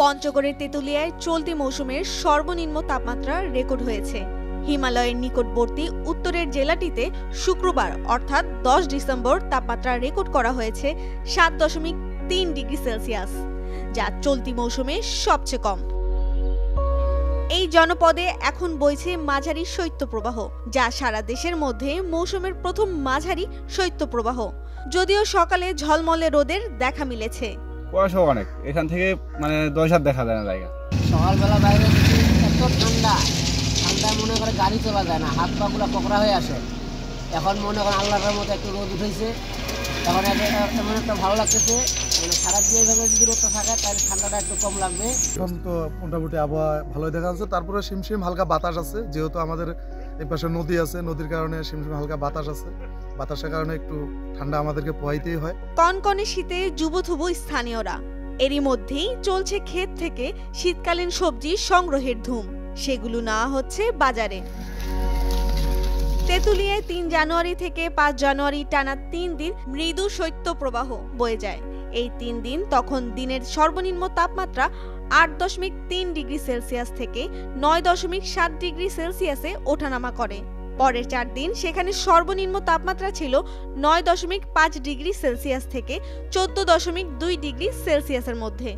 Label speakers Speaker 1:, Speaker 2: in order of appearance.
Speaker 1: পঞ্চগড়ের তেঁতুলিয়ায় চলতি মৌসুমের সর্বনিম্ন তাপমাত্রা রেকর্ড হয়েছে। হিমালয়ের নিকটবর্তী উত্তরের জেলাটিতে শুক্রবার অর্থাৎ 10 ডিসেম্বর তাপমাত্রা রেকর্ড করা হয়েছে 7.3 ডিগ্রি সেলসিয়াস, যা চলতি মৌসুমে সবচেয়ে কম। এই জনপদে এখন বইছে মাঝারি শৈত্যপ্রবাহ, যা সারা দেশের মধ্যে মৌসুমের প্রথম মাঝারি শৈত্যপ্রবাহ। যদিও সকালে ঝলমলে রোদের দেখা মিলেছে।
Speaker 2: কুয়াশা অনেক, এখান থেকে মানে 10 হাত দেখা যায় না জায়গা।
Speaker 3: সকালবেলা বাইরে এত ঠান্ডায় মনে করে গাড়ি চলা যায় না, হাত পা গুলা কোকড়া হয়ে আসে। এখন মনে করেন আল্লাহর মতো একটু রোদ উঠেছে, এখন এমন একটা ভালো লাগতেছে। মানে সারা দিয়ে এইভাবে যদি রোদটা থাকে তাহলে ঠান্ডাটা একটু কম লাগবে।
Speaker 4: এখন তো মোটামুটি আবহাওয়া ভালোই দেখা যাচ্ছে, তারপরে শিমশিম হালকা বাতাস আছে, যেহেতু আমাদের এই পাশে নদী আছে, নদীর কারণে শিমশিম হালকা বাতাস আছে, বাতাসের কারণে একটু ঠান্ডা আমাদেরকে পোহাইতেই হয়।
Speaker 1: কনকনে শীতে যুবথুবু স্থানীয়রা। এরই মধ্যেই চলছে ক্ষেত থেকে শীতকালীন সবজি সংগ্রহের ধুম, সেগুলো নেওয়া হচ্ছে বাজারে। তেঁতুলিয়ায় 3 জানুয়ারি থেকে 5 জানুয়ারি টানা 3 দিন মৃদু শৈত্যপ্রবাহ বয়ে যায়। এই 3 দিন তখন দিনের সর্বনিম্ন তাপমাত্রা 8.3 ডিগ্রি সেলসিয়াস থেকে 9.7 ডিগ্রি সেলসিয়াসে ওঠানামা করে। পরের 4 দিন সেখানে সর্বনিম্ন তাপমাত্রা ছিল 9.5 ডিগ্রি সেলসিয়াস থেকে 14.2 ডিগ্রি সেলসিয়াসের মধ্যে।